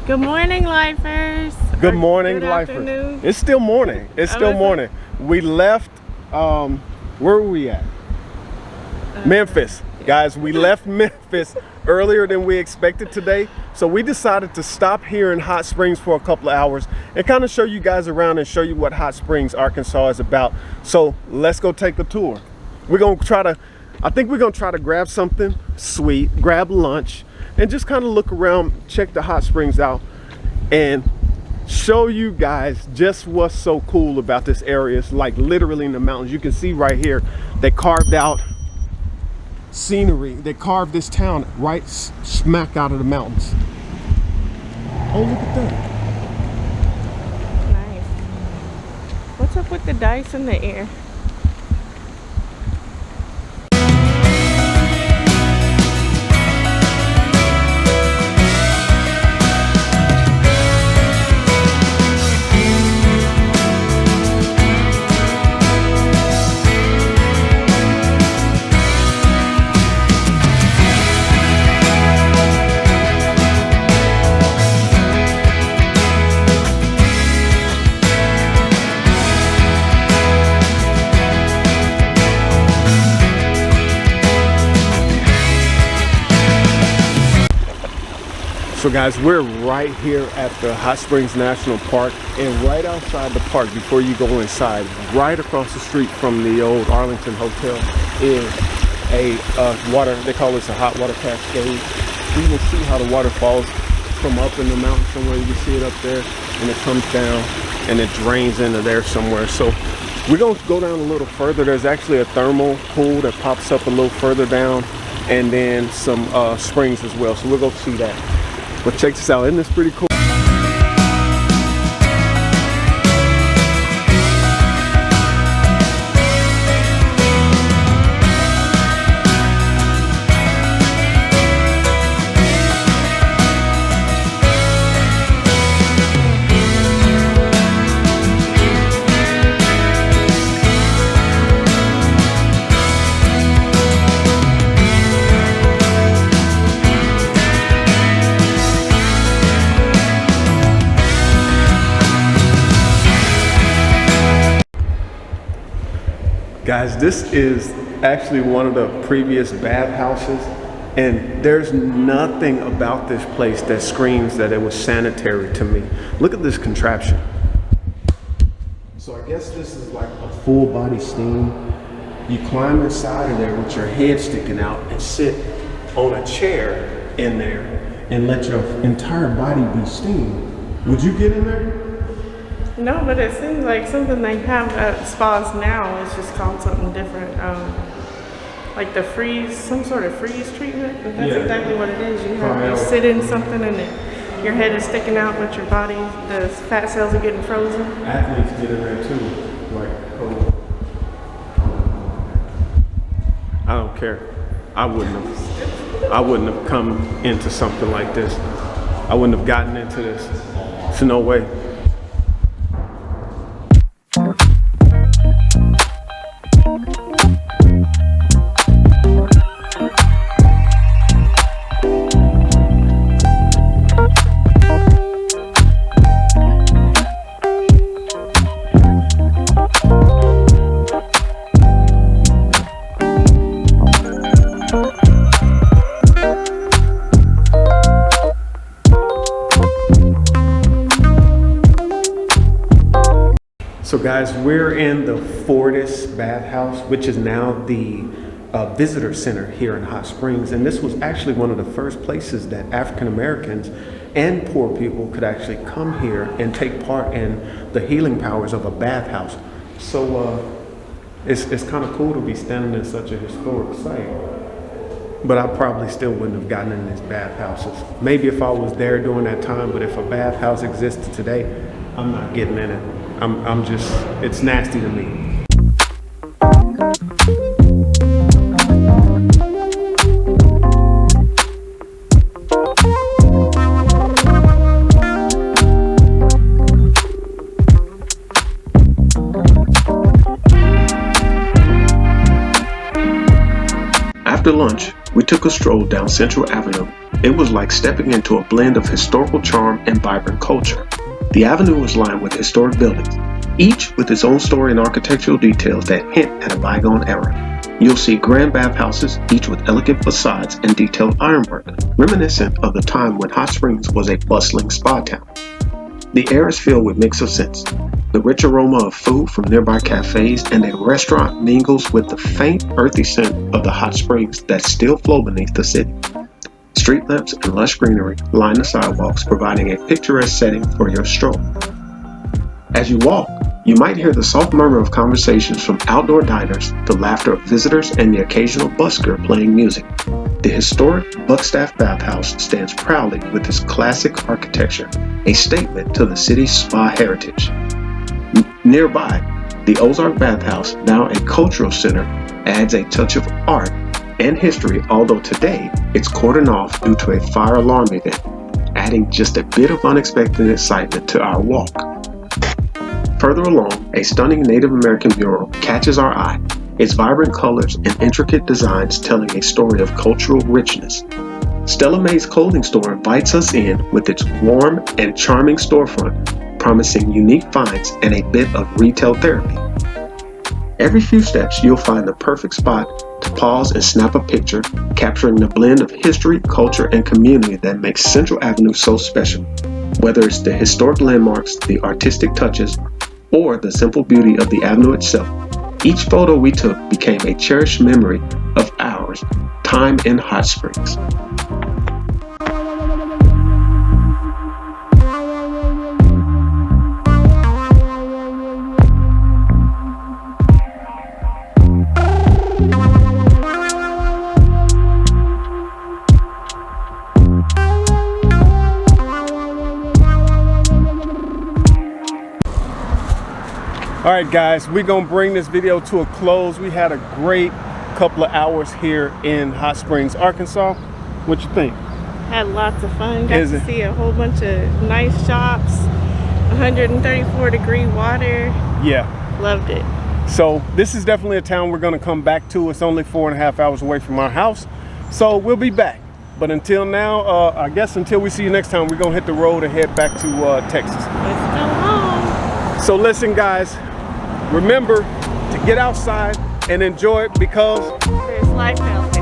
Good morning, lifers. Good morning, good lifers. Afternoon. It's still morning. It's still morning. We left, where were we at? Memphis. Guys, we left Memphis earlier than we expected today. So we decided to stop here in Hot Springs for a couple of hours and kind of show you guys around and show you what Hot Springs, Arkansas is about. So let's go take a tour. We're going to try to, I think we're going to try to grab something sweet, grab lunch, and just kind of look around, check the hot springs out, and show you guys just what's so cool about this area. It's like literally in the mountains. You can see right here, they carved out scenery. They carved this town right smack out of the mountains. Oh, look at that. Nice. What's up with the dice in the air? So guys, we're right here at the Hot Springs National Park, and right outside the park, before you go inside, right across the street from the old Arlington Hotel, is a water, they call this a hot water cascade. You can see how the water falls from up in the mountain somewhere. You can see it up there, and it comes down and it drains into there somewhere. So we're gonna go down a little further. There's actually a thermal pool that pops up a little further down, and then some springs as well. So we'll go see that. But check this out, isn't this pretty cool? Guys, this is actually one of the previous bathhouses, and there's nothing about this place that screams that it was sanitary to me. Look at this contraption. So I guess this is like a full body steam. You climb inside of there with your head sticking out and sit on a chair in there and let your entire body be steamed. Would you get in there? No, but it seems like something they have at spas now. It's just called something different. Like the freeze, some sort of freeze treatment. But that's exactly what it is. You sit in something and your head is sticking out, but your body, the fat cells are getting frozen. Athletes get in there too. Like, I don't care. I wouldn't have come into something like this. I wouldn't have gotten into this. There's no way. So guys, we're in the Fortis Bathhouse, which is now the visitor center here in Hot Springs. And this was actually one of the first places that African Americans and poor people could actually come here and take part in the healing powers of a bathhouse. So it's kind of cool to be standing in such a historic site. But I probably still wouldn't have gotten in these bathhouses. Maybe if I was there during that time, but if a bathhouse existed today, I'm not getting in it. I'm just, it's nasty to me. After lunch, we took a stroll down Central Avenue It was like stepping into a blend of historical charm and vibrant culture. The avenue was lined with historic buildings, each with its own story and architectural details that hint at a bygone era. You'll see grand bathhouses, each with elegant facades and detailed ironwork, reminiscent of the time when Hot Springs was a bustling spa town. The air is filled with mix of scents. The rich aroma of food from nearby cafes and a restaurant mingles with the faint, earthy scent of the hot springs that still flow beneath the city. Street lamps and lush greenery line the sidewalks, providing a picturesque setting for your stroll. As you walk, you might hear the soft murmur of conversations from outdoor diners, the laughter of visitors, and the occasional busker playing music. The historic Buckstaff Bathhouse stands proudly with its classic architecture, a statement to the city's spa heritage. Nearby, the Ozark Bathhouse, now a cultural center, adds a touch of art and history, although today it's cordoned off due to a fire alarm event, adding just a bit of unexpected excitement to our walk. Further along, a stunning Native American mural catches our eye, its vibrant colors and intricate designs telling a story of cultural richness. Stella Mae's clothing store invites us in with its warm and charming storefront, promising unique finds and a bit of retail therapy. Every few steps, you'll find the perfect spot to pause and snap a picture, capturing the blend of history, culture, and community that makes Central Avenue so special. Whether it's the historic landmarks, the artistic touches, or the simple beauty of the avenue itself, each photo we took became a cherished memory of ours, time in Hot Springs. All right, guys, we're gonna bring this video to a close. We had a great couple of hours here in Hot Springs, Arkansas. What you think? Had lots of fun. Got to see a whole bunch of nice shops, 134-degree water. Yeah. Loved it. So this is definitely a town we're gonna come back to. It's only 4.5 hours away from our house. So we'll be back. But until now, I guess until we see you next time, we're gonna hit the road and head back to Texas. Let's go home. So listen, guys, remember to get outside and enjoy it because there's life out there.